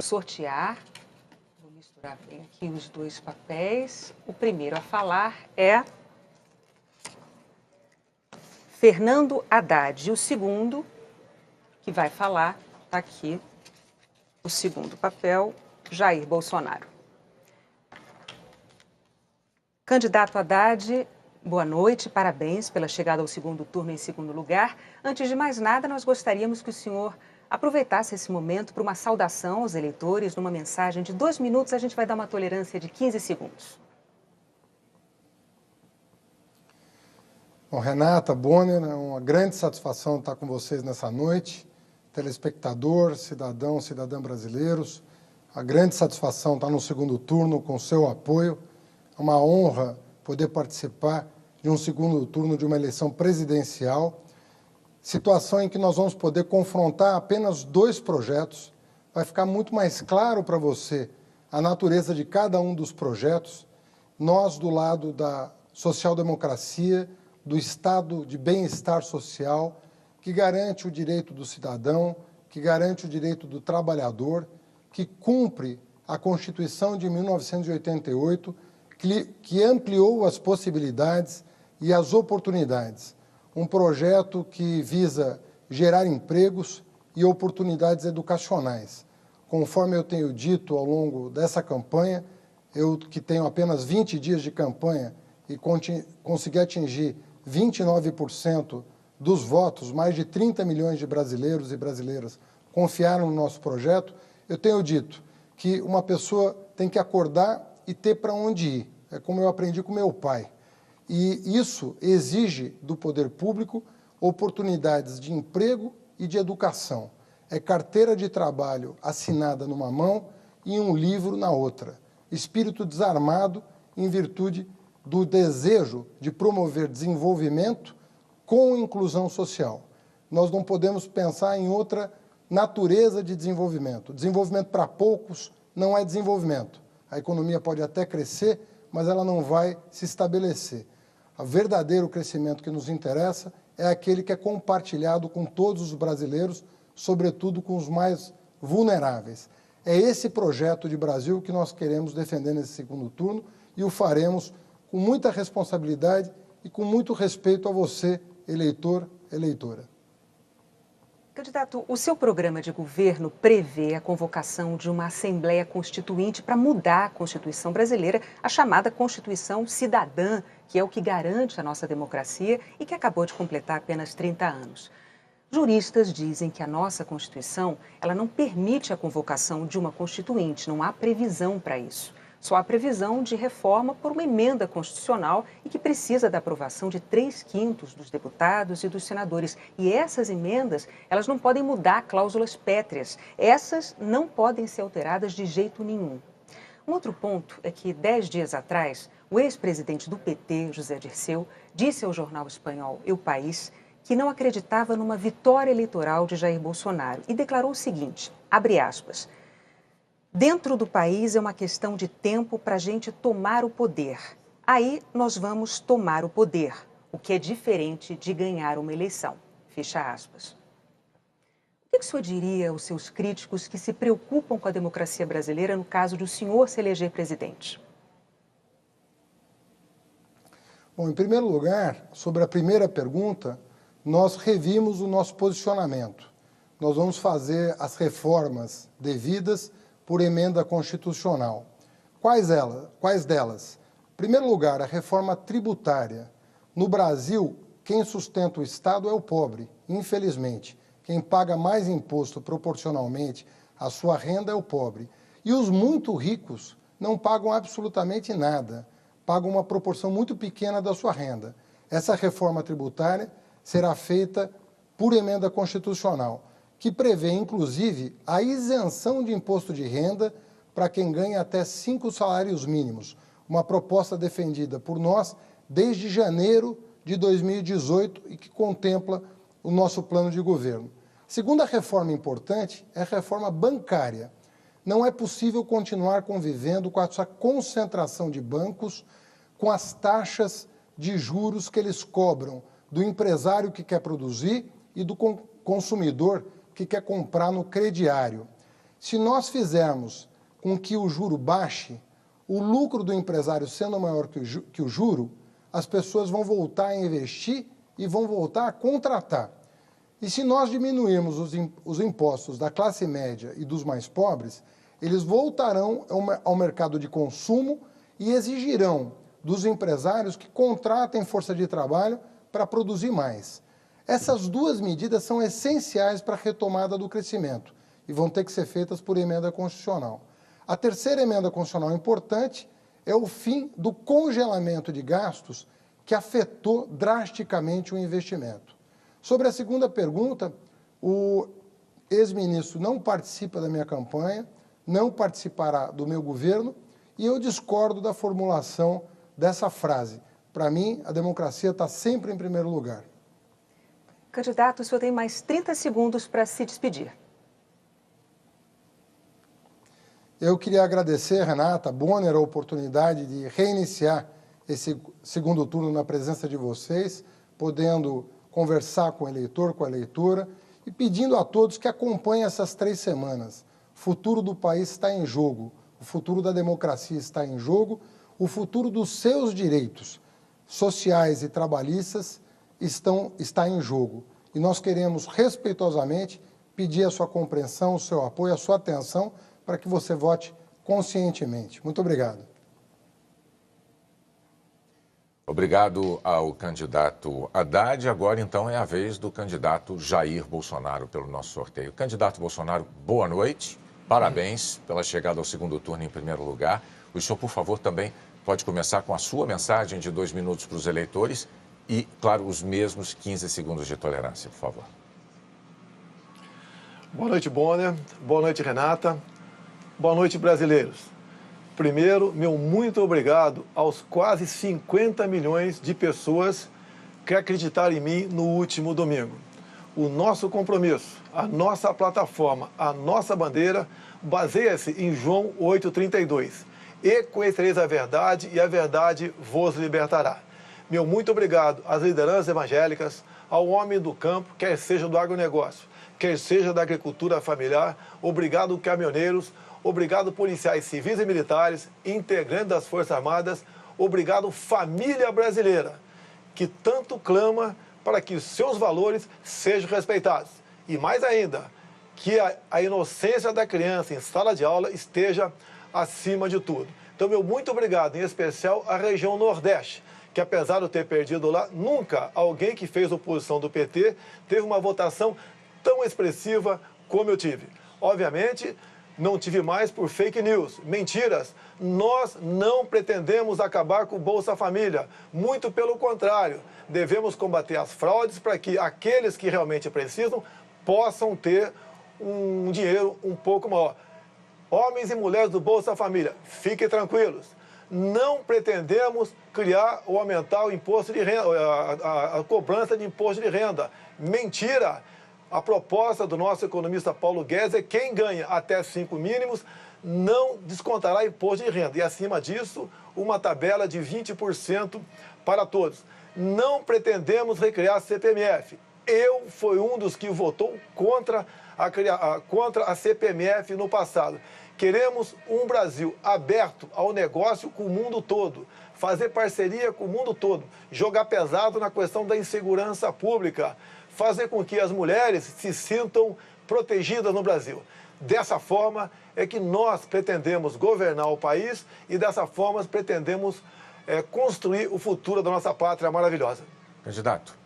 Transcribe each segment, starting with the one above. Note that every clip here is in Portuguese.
Sortear. Vou misturar bem aqui os dois papéis. O primeiro a falar é Fernando Haddad. E o segundo que vai falar, está aqui, o segundo papel, Jair Bolsonaro. Candidato Haddad, boa noite, parabéns pela chegada ao segundo turno em segundo lugar. Antes de mais nada, nós gostaríamos que o senhor aproveitasse esse momento para uma saudação aos eleitores, numa mensagem de 2 minutos, a gente vai dar uma tolerância de 15 segundos. Bom, Renata, Bonner, é uma grande satisfação estar com vocês nessa noite. Telespectador, cidadão, cidadã brasileiros, a grande satisfação estar no segundo turno com seu apoio. É uma honra poder participar de um segundo turno de uma eleição presidencial, situação em que nós vamos poder confrontar apenas 2 projetos. Vai ficar muito mais claro para você a natureza de cada um dos projetos. Nós, do lado da social-democracia, do estado de bem-estar social, que garante o direito do cidadão, que garante o direito do trabalhador, que cumpre a Constituição de 1988, que ampliou as possibilidades e as oportunidades. Um projeto que visa gerar empregos e oportunidades educacionais. Conforme eu tenho dito ao longo dessa campanha, eu que tenho apenas 20 dias de campanha e consegui atingir 29% dos votos, mais de 30 milhões de brasileiros e brasileiras confiaram no nosso projeto, eu tenho dito que uma pessoa tem que acordar e ter para onde ir. É como eu aprendi com meu pai. E isso exige do poder público oportunidades de emprego e de educação. É carteira de trabalho assinada numa mão e um livro na outra. Espírito desarmado em virtude do desejo de promover desenvolvimento com inclusão social. Nós não podemos pensar em outra natureza de desenvolvimento. Desenvolvimento para poucos não é desenvolvimento. A economia pode até crescer, mas ela não vai se estabelecer. O verdadeiro crescimento que nos interessa é aquele que é compartilhado com todos os brasileiros, sobretudo com os mais vulneráveis. É esse projeto de Brasil que nós queremos defender nesse segundo turno e o faremos com muita responsabilidade e com muito respeito a você, eleitor, eleitora. Candidato, o seu programa de governo prevê a convocação de uma Assembleia Constituinte para mudar a Constituição brasileira, a chamada Constituição Cidadã, que é o que garante a nossa democracia e que acabou de completar apenas 30 anos. Juristas dizem que a nossa Constituição ela não permite a convocação de uma Constituinte, não há previsão para isso. Só há previsão de reforma por uma emenda constitucional e que precisa da aprovação de 3/5 dos deputados e dos senadores. E essas emendas, elas não podem mudar cláusulas pétreas. Essas não podem ser alteradas de jeito nenhum. Um outro ponto é que, 10 dias atrás, o ex-presidente do PT, José Dirceu, disse ao jornal espanhol El País que não acreditava numa vitória eleitoral de Jair Bolsonaro e declarou o seguinte, abre aspas, dentro do país é uma questão de tempo para a gente tomar o poder. Aí nós vamos tomar o poder, o que é diferente de ganhar uma eleição. Fecha aspas. O que o senhor diria aos seus críticos que se preocupam com a democracia brasileira no caso de o senhor se eleger presidente? Bom, em primeiro lugar, sobre a primeira pergunta, nós revimos o nosso posicionamento. Nós vamos fazer as reformas devidas por emenda constitucional. Quais delas? Em primeiro lugar, a reforma tributária. No Brasil, quem sustenta o Estado é o pobre, infelizmente. Quem paga mais imposto proporcionalmente à sua renda é o pobre. E os muito ricos não pagam absolutamente nada, pagam uma proporção muito pequena da sua renda. Essa reforma tributária será feita por emenda constitucional, que prevê, inclusive, a isenção de imposto de renda para quem ganha até 5 salários mínimos, uma proposta defendida por nós desde janeiro de 2018 e que contempla o nosso plano de governo. Segunda reforma importante é a reforma bancária. Não é possível continuar convivendo com essa concentração de bancos, com as taxas de juros que eles cobram do empresário que quer produzir e do consumidor que quer comprar no crediário. Se nós fizermos com que o juro baixe, o lucro do empresário sendo maior que o juro, as pessoas vão voltar a investir e vão voltar a contratar. E se nós diminuirmos os impostos da classe média e dos mais pobres, eles voltarão ao mercado de consumo e exigirão dos empresários que contratem força de trabalho para produzir mais. Essas duas medidas são essenciais para a retomada do crescimento e vão ter que ser feitas por emenda constitucional. A terceira emenda constitucional importante é o fim do congelamento de gastos que afetou drasticamente o investimento. Sobre a segunda pergunta, o ex-ministro não participa da minha campanha, não participará do meu governo e eu discordo da formulação dessa frase. Para mim, a democracia está sempre em primeiro lugar. Candidato, o senhor tem mais 30 segundos para se despedir. Eu queria agradecer, Renata Bonner, a oportunidade de reiniciar esse segundo turno na presença de vocês, podendo conversar com o eleitor, com a eleitora, e pedindo a todos que acompanhem essas 3 semanas. O futuro do país está em jogo, o futuro da democracia está em jogo, o futuro dos seus direitos sociais e trabalhistas está em jogo. E nós queremos, respeitosamente, pedir a sua compreensão, o seu apoio, a sua atenção, para que você vote conscientemente. Muito obrigado. Obrigado ao candidato Haddad. Agora, então, é a vez do candidato Jair Bolsonaro pelo nosso sorteio. Candidato Bolsonaro, boa noite. Parabéns pela chegada ao segundo turno em primeiro lugar. O senhor, por favor, também pode começar com a sua mensagem de 2 minutos para os eleitores e, claro, os mesmos 15 segundos de tolerância, por favor. Boa noite, Bonner. Boa noite, Renata. Boa noite, brasileiros. Primeiro, meu muito obrigado aos quase 50 milhões de pessoas que acreditaram em mim no último domingo. O nosso compromisso, a nossa plataforma, a nossa bandeira baseia-se em João 8,32. E conhecereis a verdade e a verdade vos libertará. Meu muito obrigado às lideranças evangélicas, ao homem do campo, quer seja do agronegócio, quer seja da agricultura familiar. Obrigado, caminhoneiros. Obrigado, policiais civis e militares, integrantes das Forças Armadas. Obrigado, família brasileira, que tanto clama para que os seus valores sejam respeitados. E mais ainda, que a inocência da criança em sala de aula esteja acima de tudo. Então, meu muito obrigado, em especial à região Nordeste, que apesar de eu ter perdido lá, nunca alguém que fez oposição do PT teve uma votação tão expressiva como eu tive. Obviamente, não tive mais por fake news, mentiras. Nós não pretendemos acabar com o Bolsa Família. Muito pelo contrário, devemos combater as fraudes para que aqueles que realmente precisam possam ter um dinheiro um pouco maior. Homens e mulheres do Bolsa Família, fiquem tranquilos. Não pretendemos criar ou aumentar o imposto de renda, a cobrança de imposto de renda. Mentira! A proposta do nosso economista Paulo Guedes é que quem ganha até 5 mínimos não descontará imposto de renda. E, acima disso, uma tabela de 20% para todos. Não pretendemos recriar a CPMF. Eu fui um dos que votou contra a CPMF no passado. Queremos um Brasil aberto ao negócio com o mundo todo, fazer parceria com o mundo todo, jogar pesado na questão da insegurança pública, fazer com que as mulheres se sintam protegidas no Brasil. Dessa forma é que nós pretendemos governar o país e dessa forma pretendemos construir o futuro da nossa pátria maravilhosa. Candidato,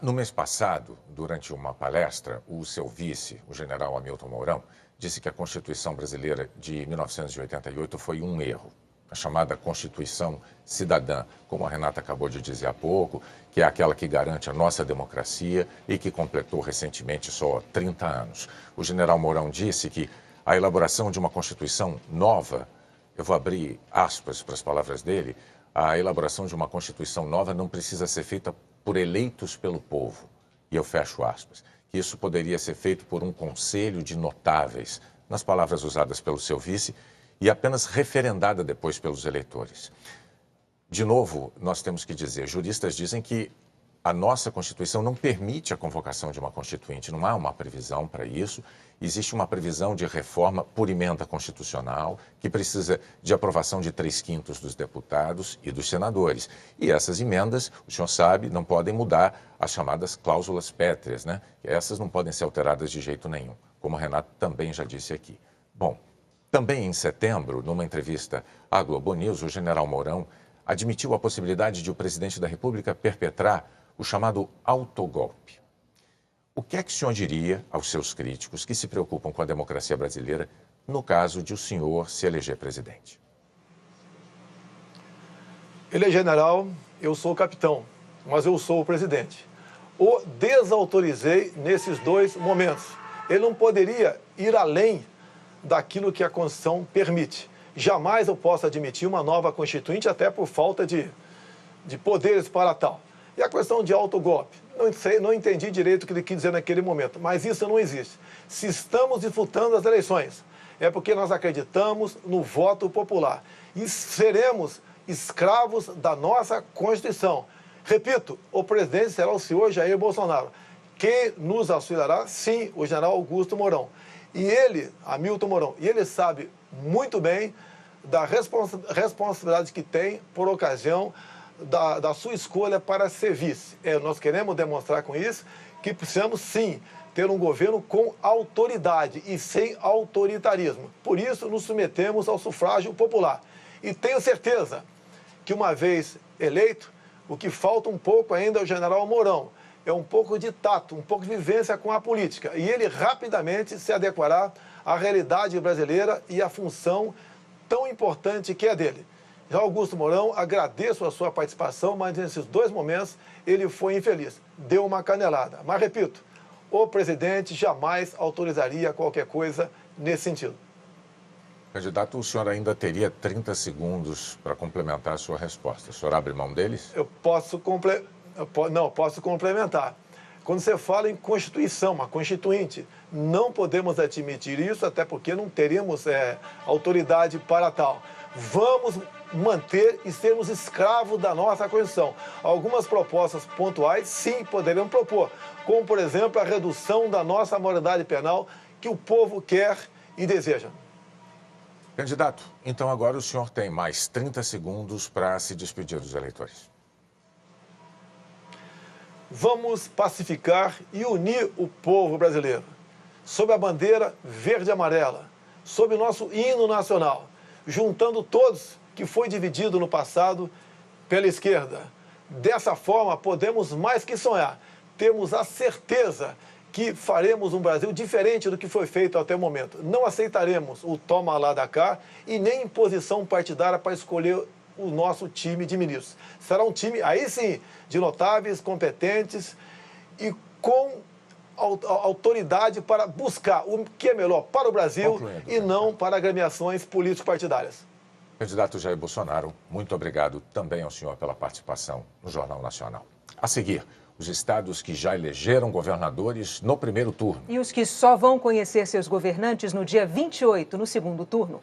no mês passado, durante uma palestra, o seu vice, o general Hamilton Mourão, disse que a Constituição brasileira de 1988 foi um erro. A chamada Constituição Cidadã, como a Renata acabou de dizer há pouco, que é aquela que garante a nossa democracia e que completou recentemente só 30 anos. O general Mourão disse que a elaboração de uma Constituição nova, eu vou abrir aspas para as palavras dele, a elaboração de uma Constituição nova não precisa ser feita por eleitos pelo povo. E eu fecho aspas. Que isso poderia ser feito por um conselho de notáveis, nas palavras usadas pelo seu vice, e apenas referendada depois pelos eleitores. De novo, nós temos que dizer, juristas dizem que a nossa Constituição não permite a convocação de uma Constituinte, não há uma previsão para isso. Existe uma previsão de reforma por emenda constitucional, que precisa de aprovação de 3/5 dos deputados e dos senadores. E essas emendas, o senhor sabe, não podem mudar as chamadas cláusulas pétreas, né? Essas não podem ser alteradas de jeito nenhum, como o Renato também já disse aqui. Bom, também em setembro, numa entrevista à Globo News, o general Mourão admitiu a possibilidade de o presidente da República perpetrar o chamado autogolpe. O que é que o senhor diria aos seus críticos que se preocupam com a democracia brasileira no caso de o senhor se eleger presidente? Ele é general, eu sou o capitão, mas eu sou o presidente. O desautorizei nesses 2 momentos. Ele não poderia ir além daquilo que a Constituição permite. Jamais eu posso admitir uma nova Constituinte, até por falta de poderes para tal. E a questão de autogolpe, não entendi direito o que ele quis dizer naquele momento, mas isso não existe. Se estamos disputando as eleições, é porque nós acreditamos no voto popular e seremos escravos da nossa Constituição. Repito, o presidente será o senhor Jair Bolsonaro. Quem nos auxiliará? Sim, o general Augusto Mourão. E ele, Hamilton Mourão, e ele sabe muito bem da responsabilidade que tem por ocasião da sua escolha para ser vice. Nós queremos demonstrar com isso que precisamos, sim, ter um governo com autoridade e sem autoritarismo. Por isso, nos submetemos ao sufrágio popular. E tenho certeza que, uma vez eleito, o que falta um pouco ainda ao general Mourão é um pouco de tato, um pouco de vivência com a política. E ele rapidamente se adequará à realidade brasileira e à função tão importante que é dele. Já Augusto Mourão, agradeço a sua participação, mas nesses 2 momentos ele foi infeliz. Deu uma canelada. Mas, repito, o presidente jamais autorizaria qualquer coisa nesse sentido. Candidato, o senhor ainda teria 30 segundos para complementar a sua resposta. O senhor abre mão deles? Eu posso complementar. Quando você fala em Constituição, uma Constituinte, não podemos admitir isso, até porque não teríamos autoridade para tal. Vamos manter e sermos escravos da nossa Constituição. Algumas propostas pontuais, sim, poderiam propor, como, por exemplo, a redução da nossa maioridade penal que o povo quer e deseja. Candidato, então agora o senhor tem mais 30 segundos para se despedir dos eleitores. Vamos pacificar e unir o povo brasileiro, sob a bandeira verde e amarela, sob o nosso hino nacional, juntando todos que foi dividido no passado pela esquerda. Dessa forma, podemos mais que sonhar. Temos a certeza que faremos um Brasil diferente do que foi feito até o momento. Não aceitaremos o toma lá da cá e nem imposição partidária para escolher o nosso time de ministros. Será um time, aí sim, de notáveis, competentes e com autoridade para buscar o que é melhor para o Brasil e não para agremiações político-partidárias. Candidato Jair Bolsonaro, muito obrigado também ao senhor pela participação no Jornal Nacional. A seguir, os estados que já elegeram governadores no primeiro turno. E os que só vão conhecer seus governantes no dia 28, no segundo turno.